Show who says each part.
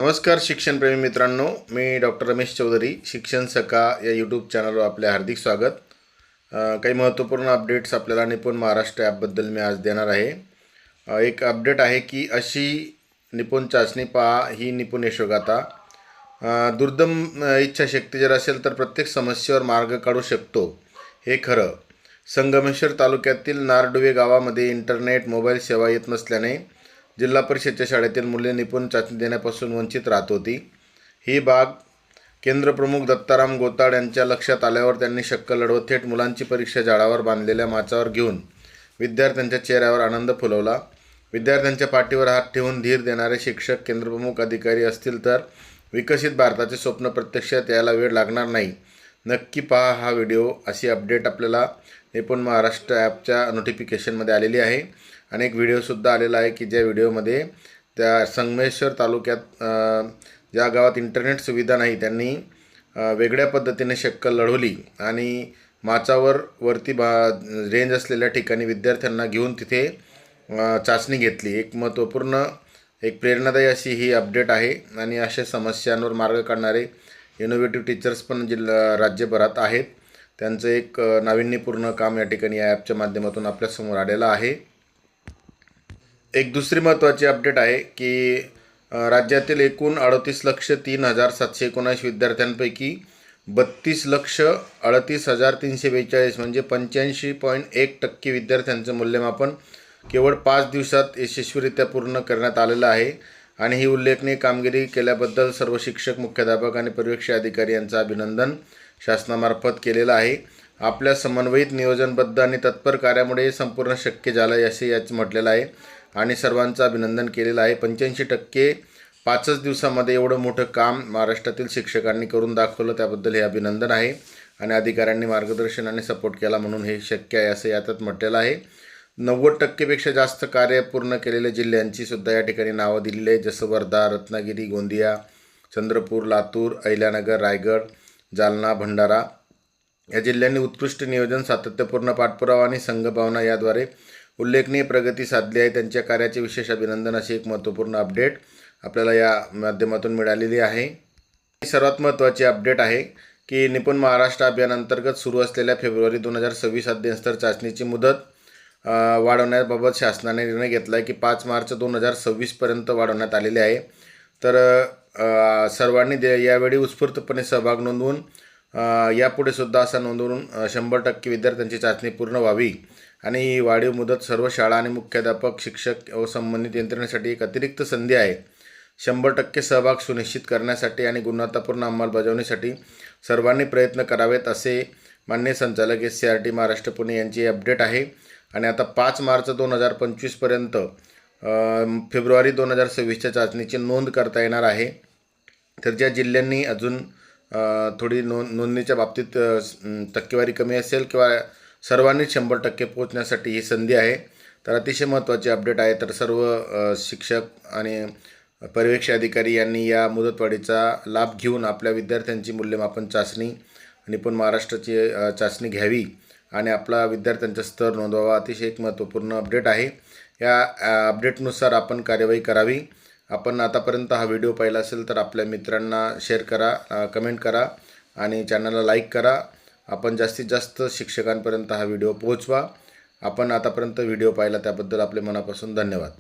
Speaker 1: नमस्कार शिक्षणप्रेमी मित्रांनो, मी डॉक्टर रमेश चौधरी, शिक्षण सखा या यूट्यूब चॅनलवर आपले हार्दिक स्वागत। काही महत्त्वपूर्ण अपडेट्स आपल्याला निपुण महाराष्ट्र ॲपबद्दल मी आज देणार आहे। एक अपडेट आहे की अशी निपुण चाचणी पहा, ही निपुण यशोगाथा। दुर्दम इच्छाशक्ती जर असेल तर प्रत्येक समस्येवर मार्ग काढू शकतो, हे खरं। संगमेश्वर तालुक्यातील नारडुवे गावामध्ये इंटरनेट मोबाईल सेवा येत नसल्याने जिल्हा परिषदेच्या शाळेतील मुले निपुण चाचणी देण्यापासून वंचित राहत होती। ही बाब केंद्रप्रमुख दत्ताराम गोताड यांच्या लक्षात आल्यावर त्यांनी शक्कल लढवत थेट मुलांची परीक्षा झाडावर बांधलेल्या माचावर घेऊन विद्यार्थ्यांच्या चेहऱ्यावर आनंद फुलवला। विद्यार्थ्यांच्या पाठीवर हात ठेवून धीर देणारे शिक्षक, केंद्रप्रमुख अधिकारी असतील तर विकसित भारताचे स्वप्न प्रत्यक्षात यायला वेळ लागणार नाही। नक्की पहा हा व्हिडिओ। अशी अपडेट आपल्याला निपुण महाराष्ट्र ॲपच्या नोटिफिकेशनमध्ये आलेली आहे आणि एक व्हिडिओसुद्धा आलेला आहे की ज्या व्हिडिओमध्ये त्या संगमेश्वर तालुक्यात ज्या गावात इंटरनेट सुविधा नाही त्यांनी वेगळ्या पद्धतीने शक्कल लढवली आणि माचावर वरती रेंज असलेल्या ठिकाणी विद्यार्थ्यांना घेऊन तिथे चाचणी घेतली। एक महत्त्वपूर्ण, एक प्रेरणादायी अशी ही अपडेट आहे आणि अशा समस्यांवर मार्ग काढणारे इनोव्हेटिव्ह टीचर्स पण राज्यभरात आहेत। त्यांचं एक नाविन्यपूर्ण काम या ठिकाणी या ॲपच्या माध्यमातून आपल्यासमोर आलेलं आहे। एक दुसरी महत्त्वाची अपडेट आहे की राज्यातील एकूण 38,03,719 विद्यार्थ्यांपैकी 32,38,342 म्हणजे 85.1% विद्यार्थ्यांचं मूल्यमापन केवळ 5 दिवसात यशस्वीरित्या पूर्ण करण्यात आलेलं आहे आणि ही उल्लेखनीय कामगिरी केल्याबद्दल सर्व शिक्षक, मुख्याध्यापक आणि पर्यवेक्षक अधिकारी यांचं अभिनंदन शासनामार्फत केलेलं आहे। आपल्या समन्वयित, नियोजनबद्ध आणि तत्पर कार्यामुळे संपूर्ण शक्य झालं असे याच म्हटलेलं आहे आणि सर्वांचं अभिनंदन केलेलं आहे। 85% 5च दिवसामध्ये एवढं मोठं काम महाराष्ट्रातील शिक्षकांनी करून दाखवलं, त्याबद्दल हे अभिनंदन आहे आणि अधिकाऱ्यांनी मार्गदर्शन आणि सपोर्ट केला म्हणून हे शक्य आहे असं यात म्हटलेलं आहे। 90% जास्त कार्य पूर्ण केलेल्या जिल्ह्यांची सुद्धा या ठिकाणी नावं दिलेली आहेत, जसं वर्धा, रत्नागिरी, गोंदिया, चंद्रपूर, लातूर, अहिल्यानगर, रायगड, जालना, भंडारा या जिल्ह्यांनी उत्कृष्ट नियोजन, सातत्यपूर्ण पाठपुरावा आणि संघभावना याद्वारे उल्लेखनीय प्रगती साधली आहे। त्यांच्या कार्याचे विशेष अभिनंदन अशी एक महत्त्वपूर्ण अपडेट आपल्याला या माध्यमातून मिळालेली आहे। सर्वात महत्त्वाची अपडेट आहे की निपुण महाराष्ट्र अभियानांतर्गत सुरू असलेल्या फेब्रुवारी 2026 अध्ययनस्तर चाचणीची मुदत वाढवण्याबाबत शासनाने निर्णय घेतला आहे की 5 मार्च 2026 पर्यंत वाढवण्यात आलेली आहे। तर सर्वांनी यावेळी उत्स्फूर्तपणे सहभाग नोंदवून यापुढे सुद्धा असा नोंदवून 100% विद्यार्थ्यांची चाचणी पूर्ण व्हावी आणि ही वाढीव मुदत सर्व शाळा आणि मुख्याध्यापक, शिक्षक व संबंधित यंत्रणेसाठी एक अतिरिक्त संधी आहे। 100% सहभाग सुनिश्चित करण्यासाठी आणि गुणवत्तापूर्ण अंमलबजावणीसाठी सर्वांनी प्रयत्न करावेत असे माननीय संचालक SCRT महाराष्ट्र पुणे यांची अपडेट आहे आणि आता 5 मार्च 2025 पर्यंत फेब्रुवारी 2026च्या चाचणीची नोंद करता येणार आहे। तर ज्या जिल्ह्यांनी अजून थोडी नोंदणीच्या बाबतीत टक्केवारी कमी असेल किंवा सर्वांनीच 100% पोहोचण्यासाठी ही संधी आहे। तर अतिशय महत्त्वाची अपडेट आहे। तर सर्व शिक्षक आणि पर्यवेक्षक अधिकारी यांनी या मुदतवाढीचा लाभ घेऊन आपल्या विद्यार्थ्यांची मूल्यमापन चाचणी, निपुण महाराष्ट्राची चाचणी घ्यावी आणि आपला विद्यार्थ्यांचा स्तर नोंदवावा। अतिशय एक महत्त्वपूर्ण अपडेट आहे। या अपडेटनुसार आपण कार्यवाही करावी। आपण आतापर्यंत हा व्हिडिओ पाहिला असेल तर आपल्या मित्रांना शेअर करा, कमेंट करा आणि चॅनलला लाईक करा। आपण जास्तीत जास्त शिक्षकांपर्यंत हा व्हिडिओ पोहोचवा। आपण आतापर्यंत व्हिडिओ पाहिला त्याबद्दल आपले मनापासून धन्यवाद।